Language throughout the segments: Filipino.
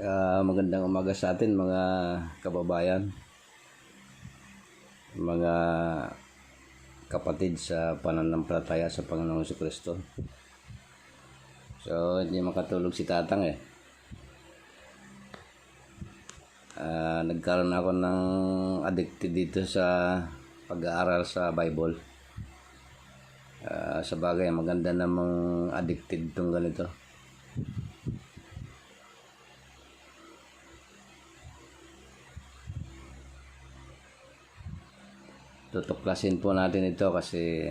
Magandang umaga sa atin mga kababayan, mga kapatid sa pananampalataya sa Panginoong Jesucristo. So, hindi makatulog si Tatang Nagkaroon ako ng addicted dito sa pag-aaral sa Bible. Sa bagay, maganda namang addicted itong ganito. Tutuklasin po natin ito kasi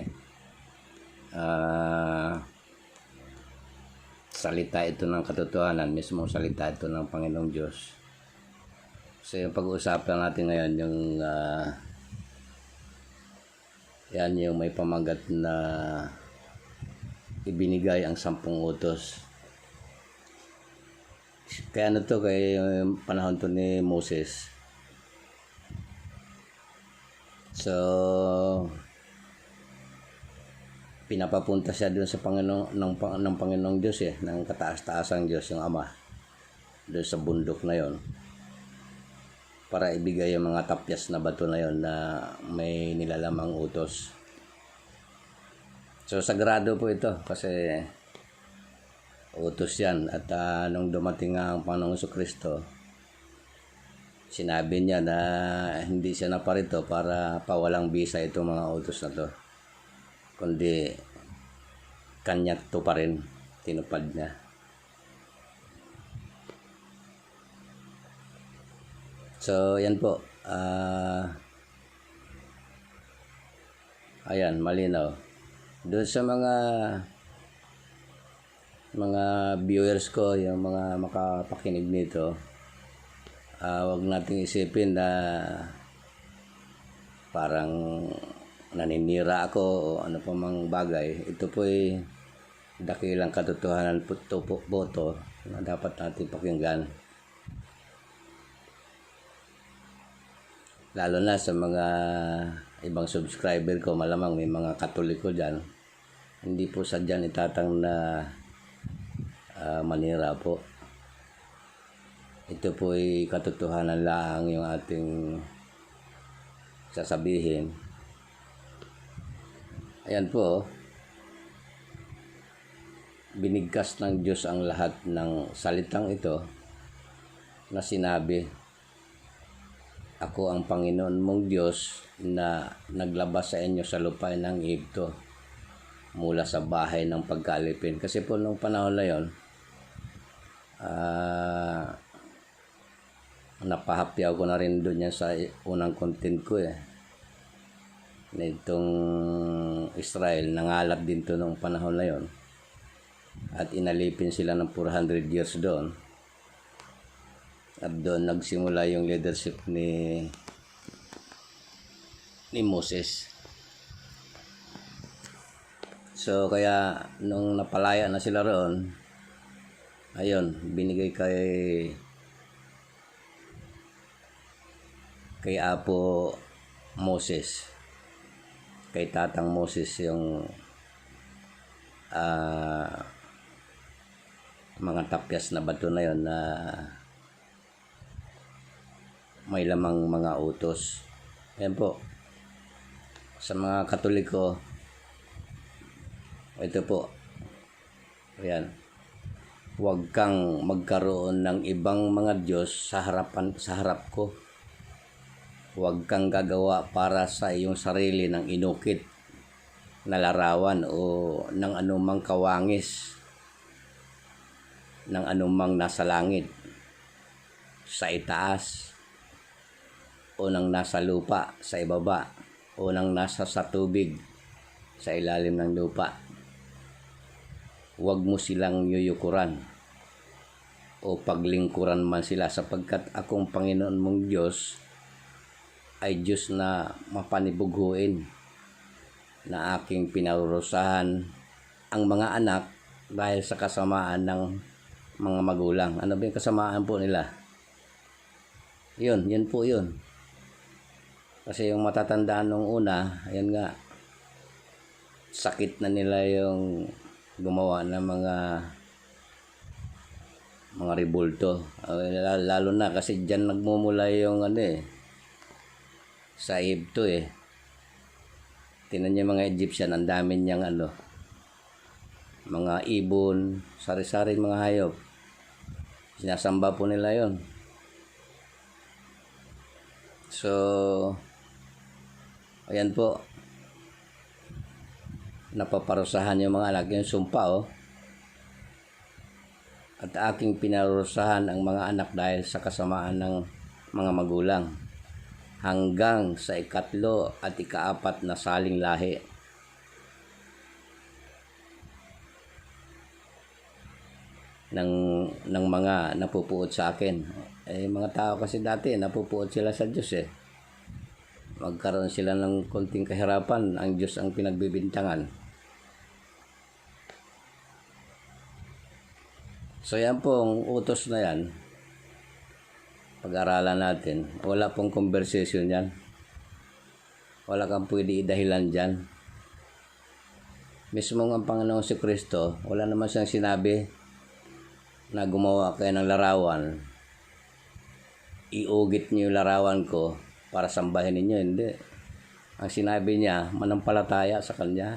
salita ito ng katotohanan, mismo salita ito ng Panginoong Diyos. So yung pag-uusapan natin ngayon, yung may pamagat na ibinigay ang 10 utos. Kaya ano to, kay panahon to ni Moses. So, pinapapunta siya doon sa Panginoon ng Panginoong Diyos ng kataas-taasang Diyos, yung Ama, doon sa bundok na yon, para ibigay yung mga tapyas na bato na yon na may nilalamang utos. So, sagrado po ito kasi utos yan. At nung dumating ang Panginoong Jesucristo, sinabi niya na hindi siya naparito para pawalang bisa itong mga utos na to, kundi kanya to pa rin tinupad niya. So yan po, ayan, malinaw doon sa mga viewers ko, yung mga makapakinig nito. Wag nating isipin na parang naninira ako o ano pa mang bagay. Ito po ay dakilang katotohanan po to na dapat natin pakinggan. Lalo na sa mga ibang subscriber ko, malamang may mga Katoliko dyan. Hindi po sadyang itatang na manira po. Ito po ay katotohanan lang yung ating sasabihin. Ayan po, binigkas ng Diyos ang lahat ng salitang ito na sinabi, "Ako ang Panginoon mong Diyos na naglabas sa inyo sa lupain ng Ehipto mula sa bahay ng pagkalipin." Kasi po nung panahon na yon, napahapyaw ko na rin doon yan sa unang content ko na itong Israel, nangalap din to nung panahon na yon at inalipin sila ng 400 years doon. At doon nagsimula yung leadership ni Moses. So kaya nung napalaya na sila roon, ayun, binigay kay Apo Moses, kay Tatang Moses, yung mga tapyas na bato na yon na may lamang mga utos. Ayan po, sa mga Katoliko, ito po, ayan, huwag kang magkaroon ng ibang mga Diyos sa harap ko. Huwag kang gagawa para sa iyong sarili ng inukit na larawan o ng anumang kawangis, ng anumang nasa langit, sa itaas, o ng nasa lupa, sa ibaba, o ng nasa sa tubig, sa ilalim ng lupa. Huwag mo silang yuyukuran o paglingkuran man sila, sapagkat akong Panginoon mong Diyos ay Diyos na mapanibughuin, na aking pinarurusahan ang mga anak dahil sa kasamaan ng mga magulang. Ano ba yung kasamaan po nila? Yun po yun. Kasi yung matatandaan nung una, ayan nga, sakit na nila yung gumawa ng mga mga rebulto. Lalo na kasi dyan nagmumula yung sa Egypto Tingnan niyo mga Egyptian, ang dami niyang mga ibon, sari-sari mga hayop. Sinasamba po nila yon. So, ayan po. Napaparusahan yung mga anak, yung sumpa At aking pinarusahan ang mga anak dahil sa kasamaan ng mga magulang. Hanggang sa 3 at 4 na saling lahi. ng mga napupuot sa akin. Mga tao kasi dati napupuot sila sa Diyos Magkaroon sila ng konting kahirapan, ang Diyos ang pinagbibintangan. So yan pong utos na yan, pag-aralan natin. Wala pong conversation yan. Wala kang pwede idahilan dyan. Mismo ang Panginoon si Kristo, wala naman siyang sinabi na gumawa kayo ng larawan. Iugit niyo yung larawan ko para sambahin ninyo. Hindi. Ang sinabi niya, manampalataya sa Kanya.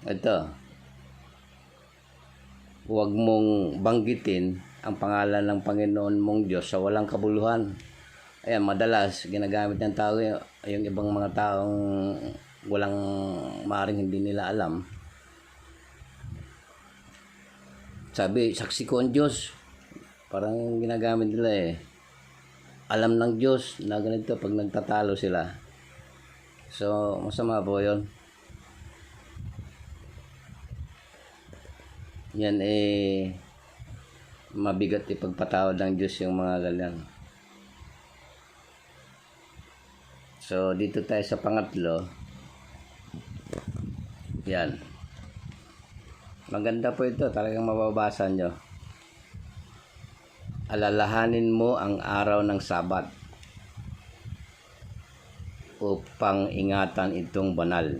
Ito, huwag mong banggitin ang pangalan ng Panginoon mong Diyos sa walang kabuluhan. Ayan, madalas ginagamit ng tao yung ibang mga taong walang maaring hindi nila alam. Sabi, saksi ko ang Diyos. Parang ginagamit nila alam ng Diyos na ganito pag nagtatalo sila. So, masama po yun. Yan mabigat ipagpatawad ng Diyos yung mga ganyan. So, dito tayo sa pangatlo. Yan. Maganda po ito. Talagang mababasa nyo. Alalahanin mo ang araw ng Sabat upang ingatan itong banal.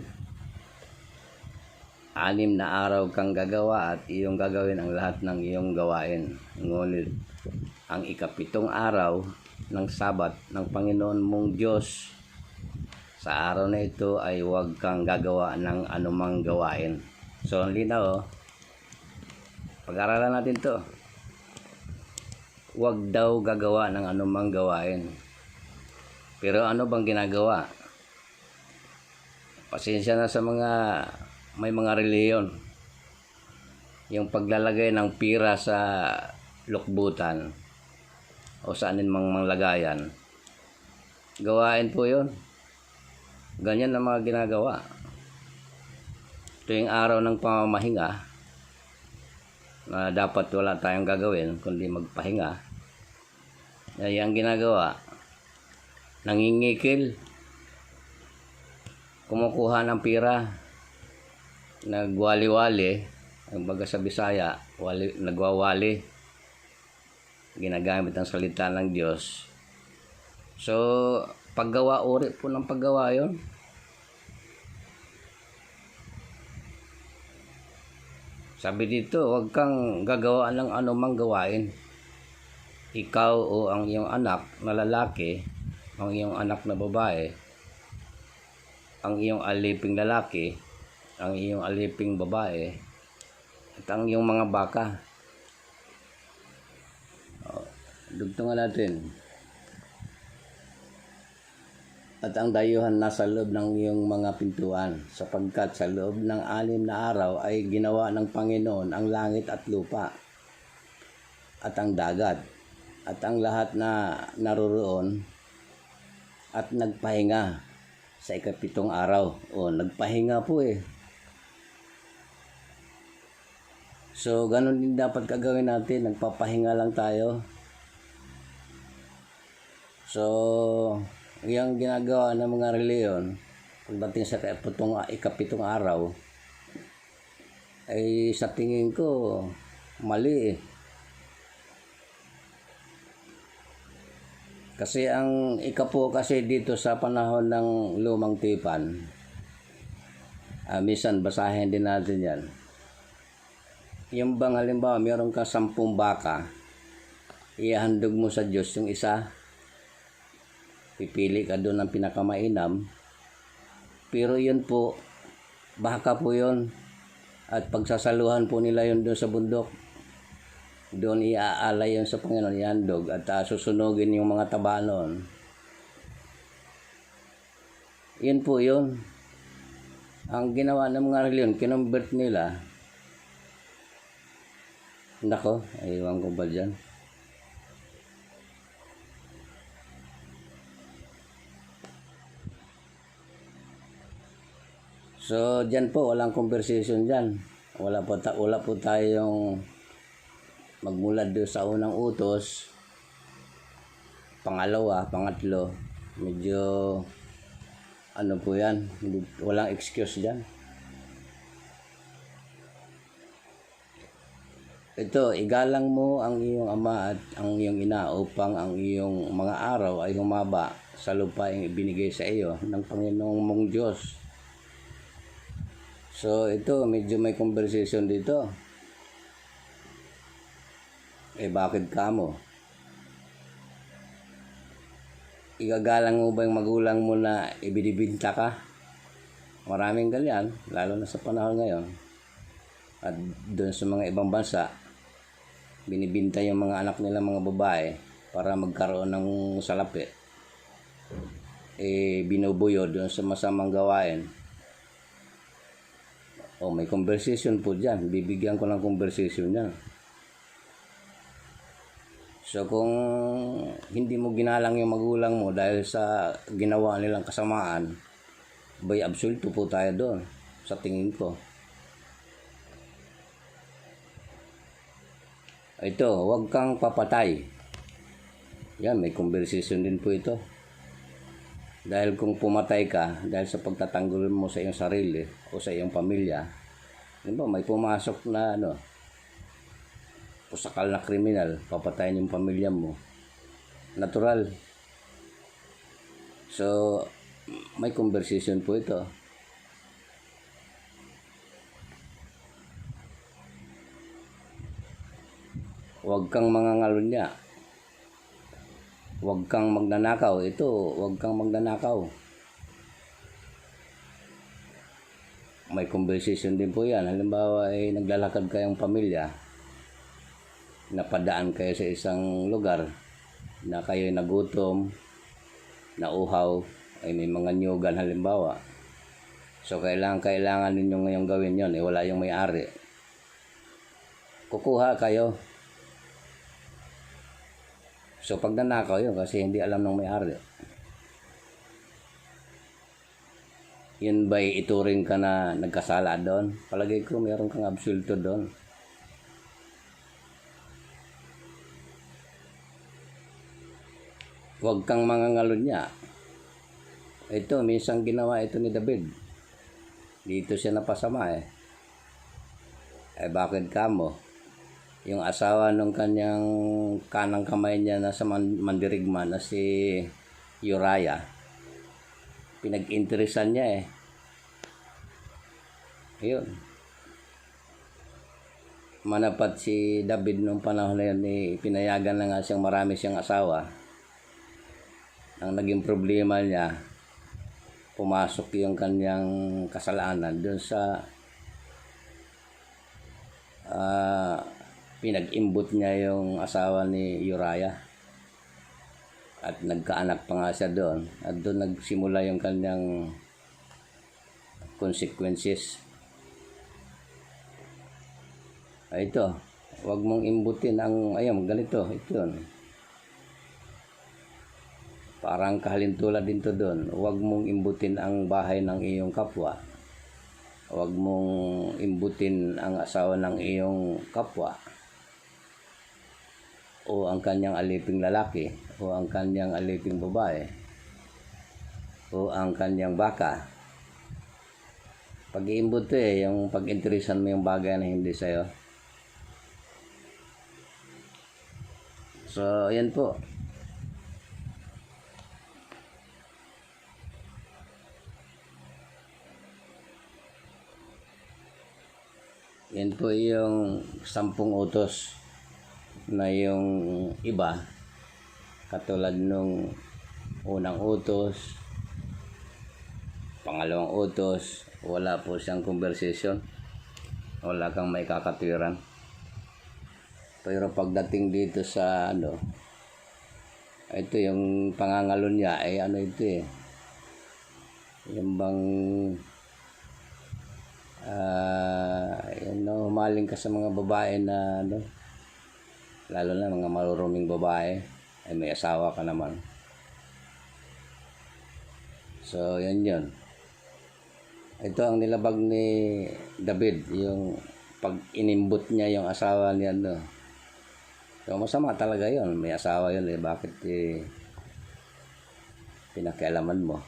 6 na araw kang gagawa at iyong gagawin ang lahat ng iyong gawain. Ngunit ang 7 araw ng Sabat ng Panginoon mong Diyos, sa araw na ito ay huwag kang gagawa ng anumang gawain. So, ang linaw pag-aralan natin to. Huwag daw gagawa ng anumang gawain. Pero ano bang ginagawa? Pasensya na sa may mga reliyon. Yung paglalagay ng pira sa lukbutan o saan mang manglagayan. Gawain po yun. Ganyan ang mga ginagawa. Tuwing araw ng pamamahinga na dapat wala tayong gagawin kundi magpahinga. Ay ang ginagawa, nangingikil, kumukuha ng pira, nagwali-wali, ang baga sa Bisaya, nagwawali, ginagamit ang salita ng Diyos. So, paggawa, uri po ng paggawa yon. Sabi dito, huwag kang gagawa ng anumang gawain. Ikaw o ang iyong anak na lalaki, ang iyong anak na babae, ang iyong aliping lalaki, ang iyong aliping babae, at ang iyong mga baka. Dugtungan natin. At ang dayuhan nasa loob ng iyong mga pintuan, sapagkat sa loob ng 6 na araw ay ginawa ng Panginoon ang langit at lupa, at ang dagat, at ang lahat na naroroon, at nagpahinga sa 7 araw. Nagpahinga po So, ganun din dapat gagawin natin. Nagpapahinga lang tayo. So, yung ginagawa ng mga reliyon pagdating sa 7 araw ay sa tingin ko mali Kasi ang ikapo kasi dito sa panahon ng lumang tipan Minsan basahin din natin yan. Yung bang halimbawa meron ka 10 baka, ihandog mo sa Diyos yung isa, pipili ka doon ng pinakamainam, pero yun po, baka po yun, at pagsasaluhan po nila yun doon sa bundok, doon iaalay yun sa Panginoon, ihandog, at susunugin yung mga taba noon. Yun po yun. Ang ginawa ng mga reliyon, kinumbert nila. Nako, aywan ko ba dyan? So, dyan po, walang conversation dyan. Wala po tayong magmula doon sa unang utos. Pangalawa, pangatlo, medyo ano po yan, walang excuse dyan. Ito, igalang mo ang iyong ama at ang iyong ina upang ang iyong mga araw ay humaba sa lupaing ibinigay sa iyo ng Panginoong mong Diyos. So, ito, medyo may conversation dito. Bakit ka mo? Igagalang mo ba yung magulang mo na ibinibinta ka? Maraming ganyan, lalo na sa panahon ngayon. At doon sa mga ibang bansa, binibinta yung mga anak nila mga babae para magkaroon ng salapi. Binubuyo doon sa masamang gawain. May conversation po dyan. Bibigyan ko ng conversation dyan. So kung hindi mo ginalang yung magulang mo dahil sa ginawa nilang kasamaan, absulto po tayo doon sa tingin ko. Ito, huwag kang papatay. Yan, may conversation din po ito. Dahil kung pumatay ka, dahil sa pagtatanggol mo sa iyong sarili o sa iyong pamilya, may pumasok na pusakal na kriminal, papatayin yung pamilya mo. Natural. So, may conversation po ito. Huwag kang mangangalunya. Huwag kang magnanakaw. Ito, huwag kang magnanakaw. May conversation din po yan. Halimbawa ay naglalakad kayong pamilya, napadaan kayo sa isang lugar na kayo nagutom, nauhaw, ay may mga nyugan halimbawa. So kailangan ninyo ngayong gawin yon, wala yung may-ari. Kukuha kayo. So pag nanakaw yun kasi hindi alam ng may-ari, yun ba'y ituring ka na nagkasala doon? Palagay ko mayroon kang absulto doon. Huwag kang mangangalunya. Ito, minsan ginawa ito ni David. Dito siya napasama bakit ka mo? Yung asawa ng kanyang kanang kamay niya na sa mandirigma na si Uriah, pinag-interesan niya Ayun. Manapat si David nung panahon na yun, pinayagan na nga siyang marami siyang asawa. Ang naging problema niya, pumasok yung kanyang kasalanan doon sa pinag-imbot niya yung asawa ni Uriah. At nagkaanak pa nga siya doon. At doon nagsimula yung kanyang consequences. Ito, huwag mong imbutin ang, ganito, ito yun. Parang kahalintulad din to doon. Huwag mong imbutin ang bahay ng iyong kapwa. Huwag mong imbutin ang asawa ng iyong kapwa. O ang kanyang aliping lalaki. O ang kanyang aliping babae. O ang kanyang baka. Pag-iimbut yung pag-interesan mo yung bagay na hindi sa'yo. So, ayan po. Yan po yung 10 utos na yung iba, katulad nung unang utos, pangalawang utos, wala po siyang conversation, wala kang may kakatwiran. Pero pagdating dito sa ito yung pangangalo niya ay ito yung bang humaling ka sa mga babae na lalo na mga maruruming babae, ay may asawa ka naman. So yun. Ito ang nilabag ni David, yung pag inimbot niya yung asawa niya. So masama talaga yun, may asawa yun bakit pinakialaman mo?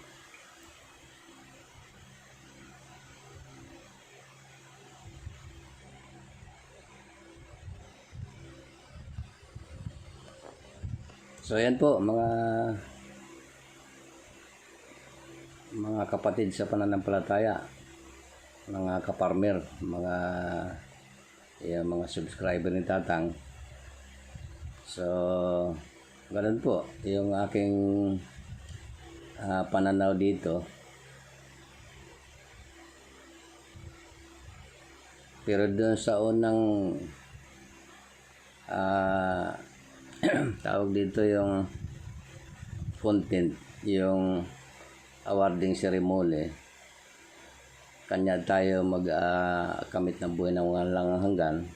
So yan po mga kapatid sa pananampalataya, mga kaparmer, mga subscriber ni Tatang. So ganun po yung aking pananaw dito. Pero doon sa unang tawag dito yung content, yung awarding ceremony, kanya tayo kamit ng buhay ng walang hanggan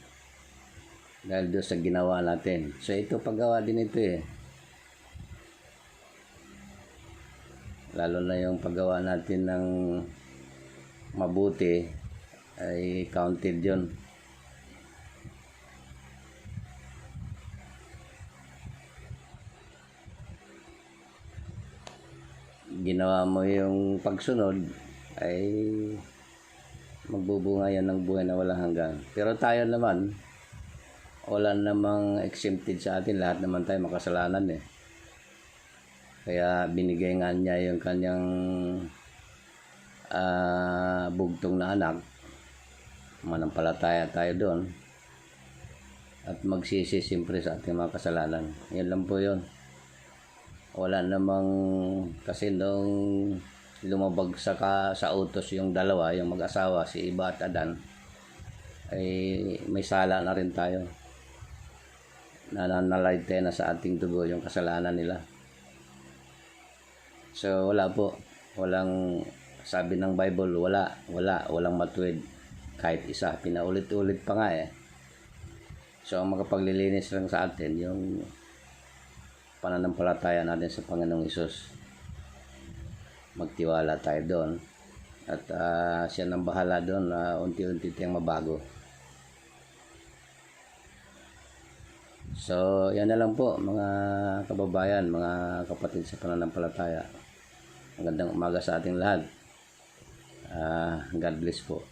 dahil doon sa ginawa natin. So ito paggawa din ito lalo na yung paggawa natin ng mabuti ay counted yun. Ginawa mo yung pagsunod ay magbubunga yan ng buhay na walang hanggan. Pero tayo naman, wala namang exempted sa atin, lahat naman tayo makasalanan Kaya binigay nga niya yung kanyang bugtong na anak, manampalataya tayo doon at magsisi siyempre sa ating mga kasalanan. Yan lang po yun. Wala namang, kasi nung lumabag sa utos yung dalawa, yung mag-asawa, si Eva at Adan, ay may sala na rin tayo. Nananalayte na sa ating dugo yung kasalanan nila. So wala po, walang, sabi ng Bible, walang matuwid kahit isa. Pinaulit-ulit pa nga So ang makapaglilinis lang sa atin yung pananampalataya natin sa Panginoong Hesus. Magtiwala tayo doon at siya nang bahala doon na unti-unti tayong mabago. So yan na lang po mga kababayan, mga kapatid sa pananampalataya. Magandang umaga sa ating lahat. God bless po.